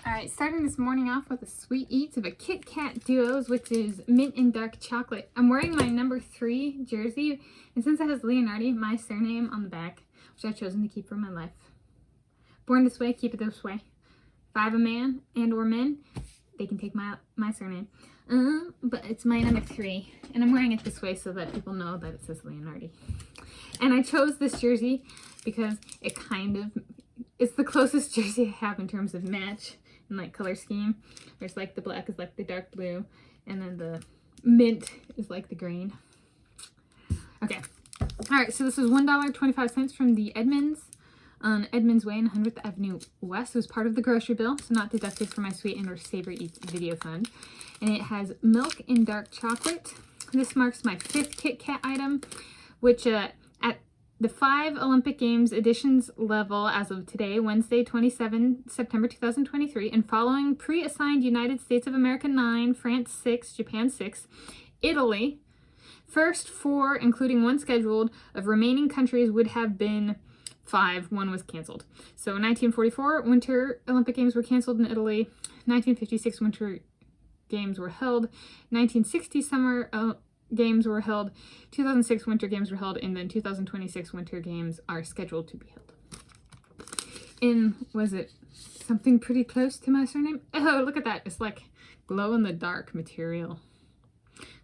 Alright, starting this morning off with a sweet eats of a KitKat Duos, which is mint and dark chocolate. I'm wearing my number 3 jersey, and since it has Leonhardi, my surname on the back, which I've chosen to keep for my life. Born this way, keep it this way. If I have a man and or men, they can take my surname. But it's my number 3, and I'm wearing it this way so that people know that it says Leonhardi. And I chose this jersey because it's the closest jersey I have in terms of match and like color scheme. There's like the black is like the dark blue, and then the mint is like the green. Okay, all right, so this is $1.25 from the Edmonds on Edmonds Way in 100th Avenue West. It was part of the grocery bill, so not deducted for my sweet and or savory eats video fund. And it has milk and dark chocolate. This marks my 5th KitKat item, which at the 5 Olympic Games editions level as of today, Wednesday, 27 September 2023, and following pre-assigned United States of America 9, France 6, Japan 6, Italy, first 4, including 1 scheduled, of remaining countries would have been 5. 1 was canceled. So 1944 Winter Olympic Games were canceled in Italy. 1956 Winter Games were held. 1960 Summer Games were held. 2006 Winter Games were held, and then 2026 Winter Games are scheduled to be held. And was it something pretty close to my surname? Oh, look at that. It's like glow-in-the-dark material.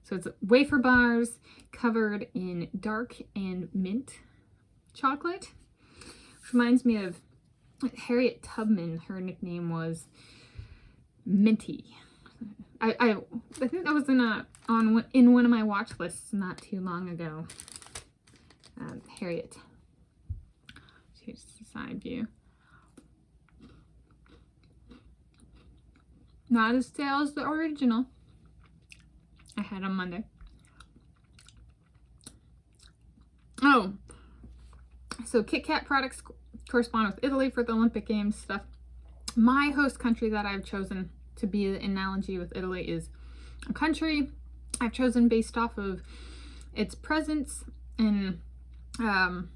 So it's wafer bars covered in dark and mint chocolate, which reminds me of Harriet Tubman. Her nickname was Minty. I think that was in one of my watch lists not too long ago. Harriet. Here's the side view. Not as stale as the original I had on Monday. Oh, so KitKat products correspond with Italy for the Olympic Games stuff. My host country that I've chosen to be an analogy with Italy is a country I've chosen based off of its presence and kind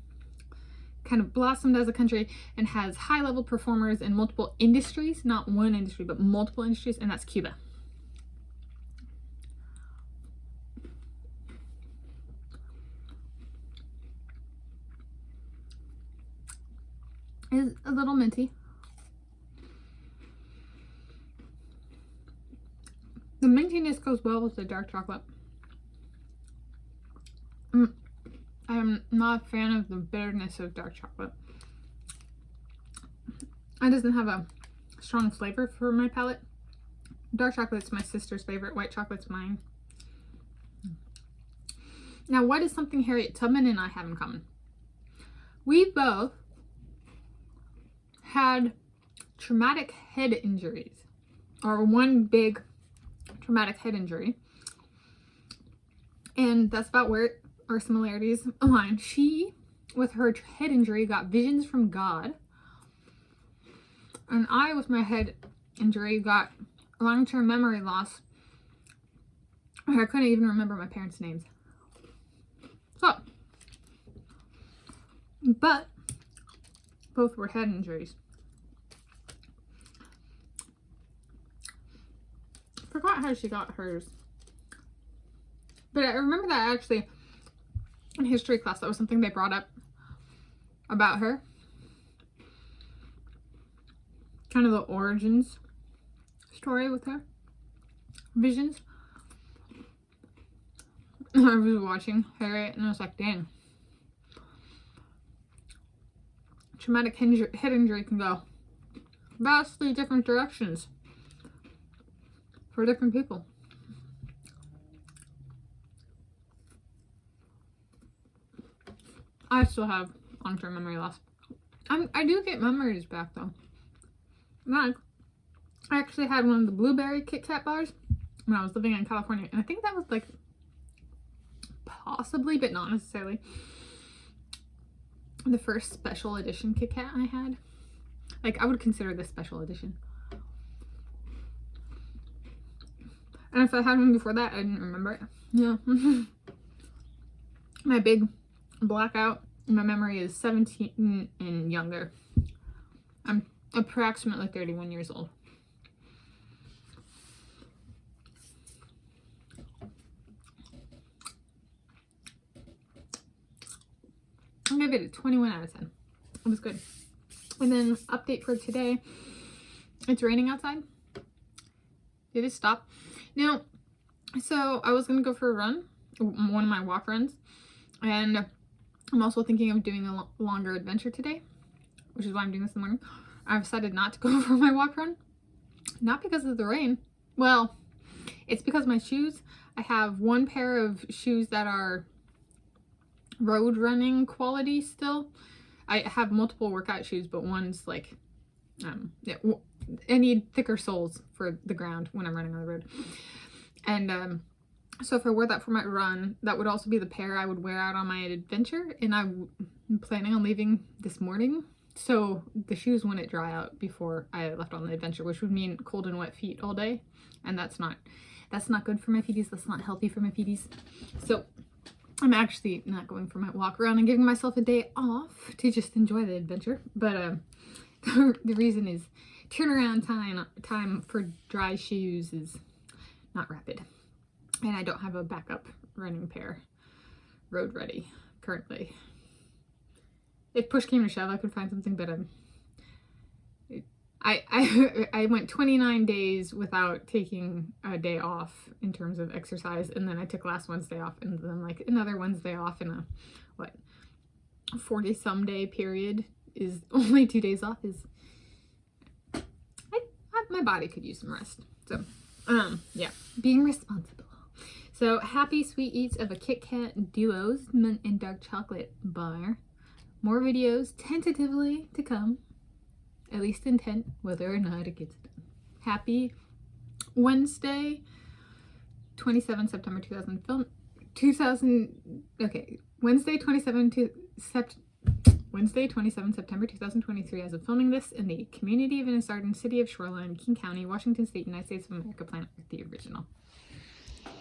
of blossomed as a country and has high-level performers in multiple industries, not one industry, but multiple industries, and that's Cuba. It's a little minty. The mintiness goes well with the dark chocolate. I'm not a fan of the bitterness of dark chocolate. It doesn't have a strong flavor for my palate. Dark chocolate's my sister's favorite. White chocolate's mine. Now, what is something Harriet Tubman and I have in common? We both had traumatic head injuries, or one big traumatic head injury, and that's about where our similarities align. She, with her head injury, got visions from God, and I, with my head injury, got long-term memory loss. I couldn't even remember my parents' names. So, but both were head injuries. Forgot how she got hers, but I remember that actually in history class that was something they brought up about her, kind of the origins story with her visions. I was watching Harriet and I was like, dang, traumatic head injury can go vastly different directions for different people. I still have long-term memory loss. I do get memories back though. Like, I actually had one of the blueberry KitKat bars when I was living in California, and I think that was like possibly, but not necessarily, the first special edition KitKat I had. Like, I would consider this special edition. And if I had one before that, I didn't remember it. Yeah. My big blackout in my memory is 17 and younger. I'm approximately 31 years old. give it a 21 out of 10. It was good. And then update for today. It's raining outside. Did it stop? Now, so I was going to go for a run, one of my walk runs. And I'm also thinking of doing a longer adventure today, which is why I'm doing this in the morning. I've decided not to go for my walk run. Not because of the rain. Well, it's because my shoes. I have one pair of shoes that are road running quality still. I have multiple workout shoes, but one's like, yeah, I need thicker soles for the ground when I'm running on the road. And so if I wore that for my run, that would also be the pair I would wear out on my adventure. And I'm planning on leaving this morning, so the shoes wouldn't dry out before I left on the adventure, which would mean cold and wet feet all day. And that's not good for my feeties. That's not healthy for my feeties. So I'm actually not going for my walk around and giving myself a day off to just enjoy the adventure. But the reason is turnaround time for dry shoes is not rapid. And I don't have a backup running pair road ready currently. If push came to shove, I could find something, but I went 29 days without taking a day off in terms of exercise, and then I took last Wednesday off, and then like another Wednesday off in a 40 some day period is only 2 days off. Is my body could use some rest. So yeah, being responsible. So happy sweet eats of a KitKat Duos mint and dark chocolate bar. More videos tentatively to come. At least intent, whether or not it gets done. Happy Wednesday, 27 September 2000 okay, Wednesday 27 September 2023 as of filming this in the community of Edmonds, city of Shoreline, King County, Washington State, United States of America, planet Earth, the original.